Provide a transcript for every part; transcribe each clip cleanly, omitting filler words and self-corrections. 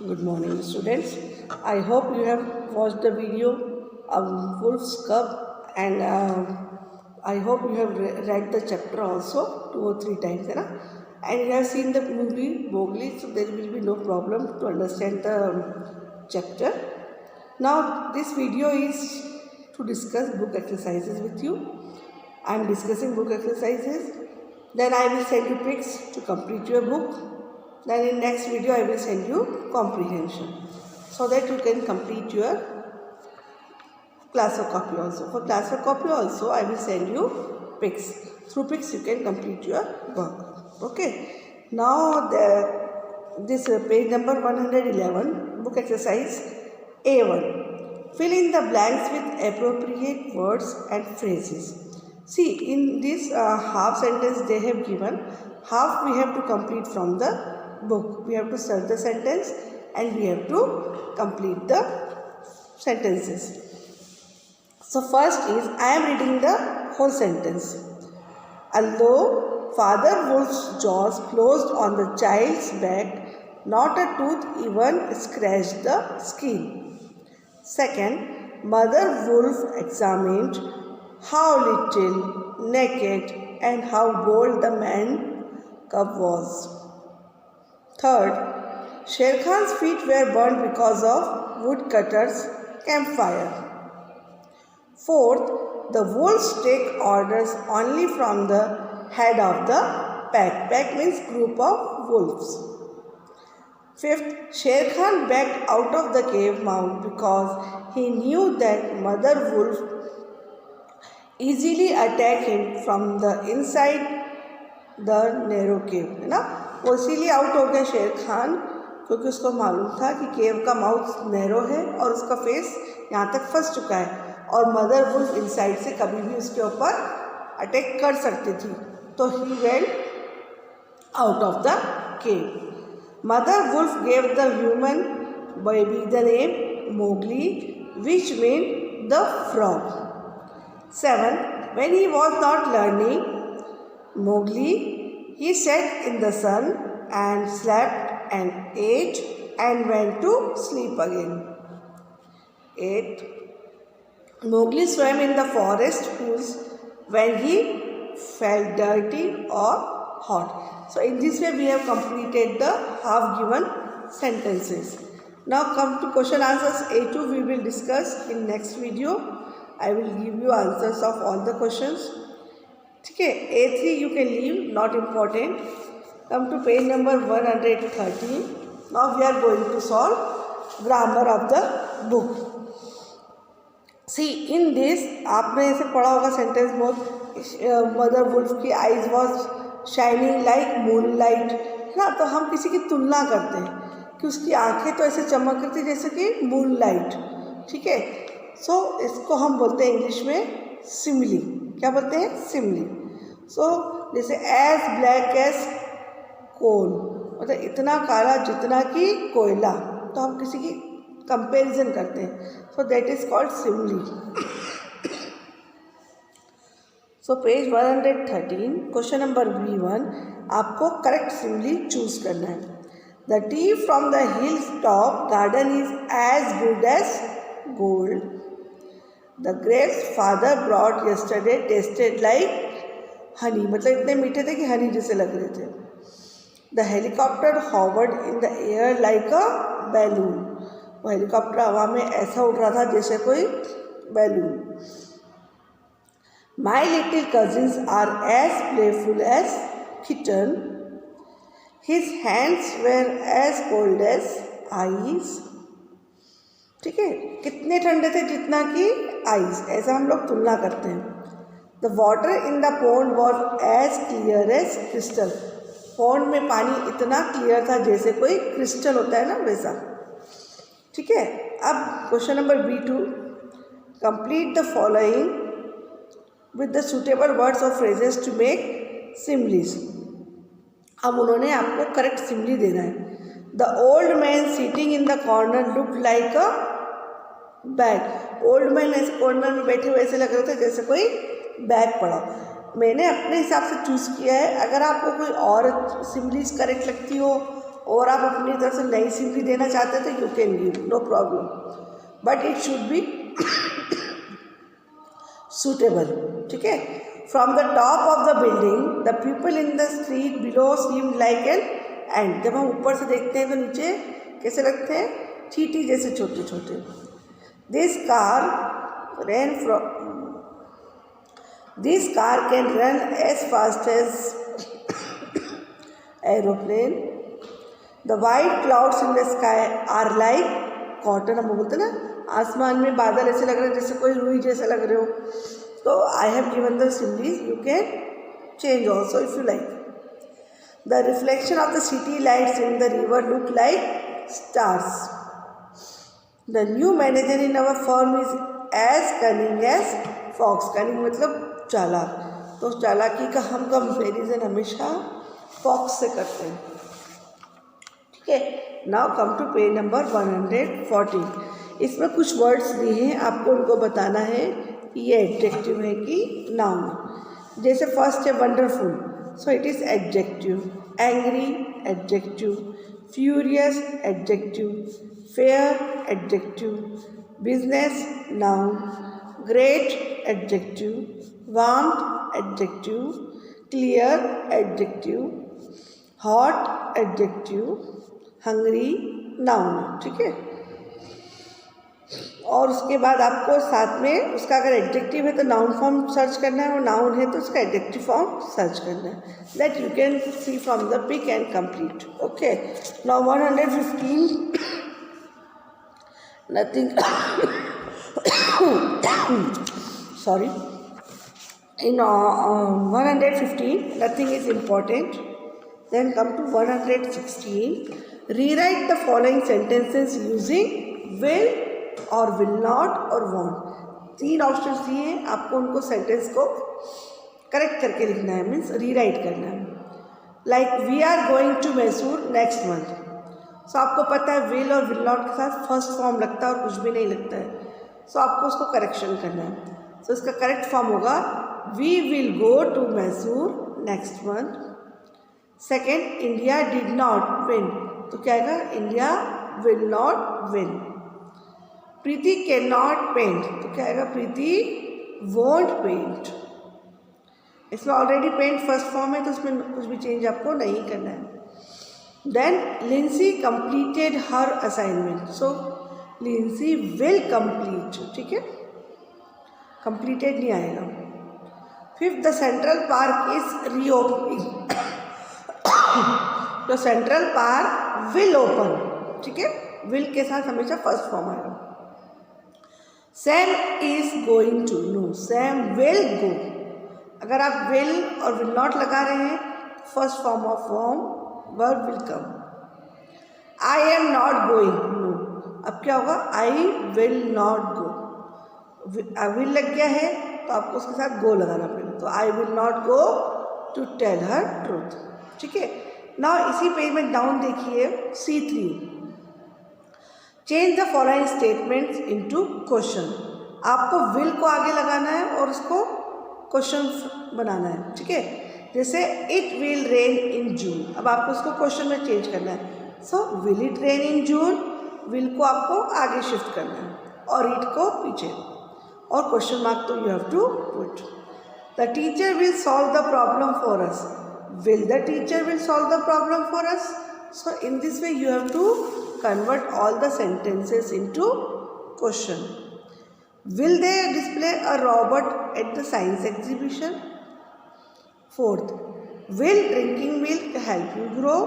Good morning, students. I hope you have watched the video of Wolf's Cub, and I hope you have read the chapter also 2 or 3 times, है ना? And you have seen the movie Mowgli, so there will be no problem to understand the chapter. Now, this video is to discuss book exercises with you. I am discussing book exercises. Then I will send you pics to complete your book. Then in next video I will send you comprehension so that you can complete your class work copy also. For class work copy also I will send you pics. Through pics you can complete your work. Okay. Now this page number 111, book exercise A1. Fill in the blanks with appropriate words and phrases. See, in this half sentence they have given, half we have to complete from the book. We have to search the sentence and we have to complete the sentences. So first is, I am reading the whole sentence. Although Father Wolf's jaws closed on the child's back, not a tooth even scratched the skin. Second, Mother Wolf examined how little, naked, and how bold the man cub was. Third, Sher Khan's feet were burned because of woodcutter's campfire. Fourth, the wolves take orders only from the head of the pack. Pack means group of wolves. Fifth, Sher Khan backed out of the cave mouth because he knew that Mother Wolf easily attack him from the inside the narrow cave. है ना, वो इसीलिए out हो गया शेर खान क्योंकि उसको मालूम था कि केव का माउथ नैरो है और उसका फेस यहाँ तक फंस चुका है और मदर वुल्फ इनसाइड से कभी भी उसके ऊपर अटैक कर सकती थी, तो he went out of the cave. Mother wolf gave the human baby the name Mowgli which mean the frog. 7. When he was not learning Mowgli, he sat in the sun and slept and ate and went to sleep again. 8. Mowgli swam in the forest pools when he felt dirty or hot. So in this way we have completed the half given sentences. Now come to question answers A2 we will discuss in next video. I will give you answers of all the questions. ठीक है, A3 you can leave, not important. Come to page number 113. Now we are going to solve grammar of the book. See, in this आपने ऐसे पढ़ा होगा sentence बहुत, mother wolf की eyes was shining like moonlight, है ना. तो हम किसी की तुलना करते हैं कि उसकी आंखें तो ऐसे चमक रही थी जैसे कि मूनलाइट. ठीक है, सो इसको हम बोलते हैं इंग्लिश में सिमिली. क्या बोलते हैं? सिमिली. सो जैसे एज ब्लैक एज कोल, मतलब इतना काला जितना कि कोयला, तो हम किसी की कंपैरिजन करते हैं. So that is called simile. So page 113 question number B1, आपको करेक्ट सिमिली चूज करना है. The tea from the hill top garden is as good as gold. The grapes father brought yesterday tasted like honey, मतलब इतने मीठे थे कि हनी जैसे लग रहे थे. The helicopter hovered in the air like a balloon, वो हेलीकॉप्टर हवा में ऐसा उड़ रहा था जैसे कोई balloon. My little cousins are as playful as kitten. His hands were as cold as ice. ठीक है, कितने ठंडे थे जितना कि आइस, ऐसा हम लोग तुलना करते हैं. The water in the pond was as clear as crystal. Pond में पानी इतना क्लियर था जैसे कोई क्रिस्टल होता है ना, वैसा. ठीक है, अब question number B2, complete the following with the suitable words और फ्रेजेस टू मेक सिमिलीज. अब उन्होंने आपको करेक्ट सिमिली देना है. The old man seating in the corner look like a bag. Old man ऐसे कॉर्नर में बैठे हुए ऐसे लग रहे थे जैसे कोई बैग पड़ा. मैंने अपने हिसाब से चूज़ किया है. अगर आपको कोई और सिमिलीज करेक्ट लगती हो और आप अपनी तरफ से नई सिमरी देना चाहते हैं तो you can give, no problem, but it should be suitable. ठीक है. From the top of the building, the people in the street below seemed like an ant. जब हम ऊपर से देखते हैं तो नीचे कैसे लगते हैं? चींटी जैसे छोटे छोटे. This car can run as fast as aeroplane. The white clouds in the sky are like cotton. हम बोलते हैं ना, आसमान में बादल ऐसे लग रहे हैं जैसे कोई रुई जैसे लग रहे हो. तो I have given the summaries, you can change also if you like. The reflection of the city lights in the river look like stars. The new manager in our firm is as cunning as fox. Cunning मतलब चालाक. तो चालाकी का हम comparison हमेशा fox से करते हैं. ठीक है. Now come to page number 114. इसमें कुछ वर्ड्स दिए हैं, आपको उनको बताना है ये एडजेक्टिव है कि नाउन. जैसे फर्स्ट है wonderful, so it is adjective. Angry adjective. Furious adjective. Fair adjective. Business noun. Great adjective. Warm adjective. Clear adjective. Hot adjective. Hungry noun. ठीक है. और उसके बाद आपको साथ में उसका अगर एडजेक्टिव है तो नाउन फॉर्म सर्च करना है, और नाउन है तो उसका एडजेक्टिव फॉर्म सर्च करना है. That you can see from the pic and complete. Okay. Now 115. Nothing sorry. in 115 nothing is important. Then come to 116. Rewrite the following sentences using will और will not और want. 3 option दिए हैं, आपको उनको sentence को correct करके लिखना है, मीन्स रीराइट करना है. Like we are going to Mysore next month. So आपको पता है विल और विल नॉट के साथ फर्स्ट फॉर्म लगता है और कुछ भी नहीं लगता है. सो आपको उसको करेक्शन करना है. सो इसका करेक्ट फॉर्म होगा we will go to Mysore next month. Second, India did not win, तो क्या आएगा? India will not win. Preeti can not paint, तो क्या आएगा? Preeti won't paint. इसमें ऑलरेडी पेंट फर्स्ट फॉर्म है तो उसमें कुछ भी चेंज आपको नहीं करना है. Then Lincy completed her assignment, so Lincy will complete. ठीक है. कंप्लीटेड नहीं आएगा. Fifth, the central park is reopening, तो सेंट्रल पार्क विल ओपन. ठीक है. विल के साथ हमेशा फर्स्ट फॉर्म आएगा. Sam is going to, no, Sam will go. अगर आप विल और विल नॉट लगा रहे हैं, first form of form verb will come. I am not going, no. अब क्या होगा? आई विल नॉट गो. विल लग गया है तो आपको उसके साथ गो लगाना पड़ेगा. तो I will not go to tell her truth. ठीक है. ना इसी पेज में डाउन देखिए C3. Change the following statements into question. आपको विल को आगे लगाना है और उसको क्वेश्चन बनाना है. ठीक है. जैसे इट विल रेन इन जून, अब आपको उसको क्वेश्चन में चेंज करना है. So will it rain in June, will को आपको आगे शिफ्ट करना है और इट को पीछे, और क्वेश्चन मार्क तो you have to put. The teacher will solve the problem for us, will the teacher will solve the problem for us. So in this way you have to convert all the sentences into question. Will they display a robot at the science exhibition? Fourth, will drinking milk help you grow?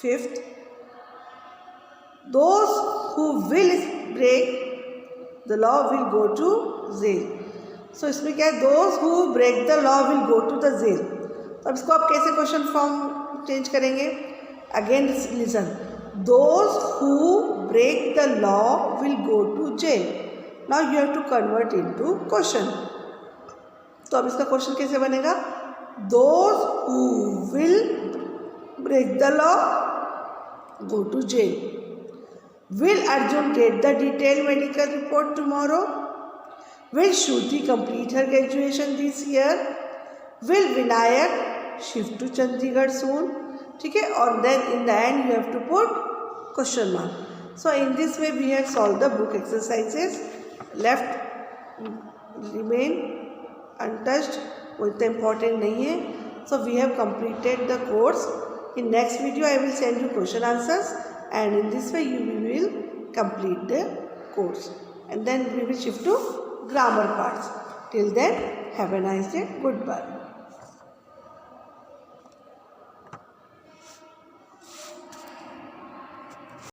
Fifth, those who will break the law will go to jail. So इसमें क्या है? Those who break the law will go to the jail. तो अब इसको आप कैसे question form change करेंगे? Again listen, those who break the law will go to jail. Now you have to convert into question. तो अब इसका question कैसे बनेगा? Those who will break the law go to jail. Will Arjun get the detail medical report tomorrow? Will Shruti complete her graduation this year? Will Vinayak shift to Chandigarh soon? ठीक है, और then in the end you have to put question mark. So in this way we have solved the book exercises. Left remain untouched, वो इतना important नहीं है. So we have completed the course. In next video I will send you question answers, and in this way you will complete the course, and then we will shift to grammar parts. Till then, have a nice day. Goodbye.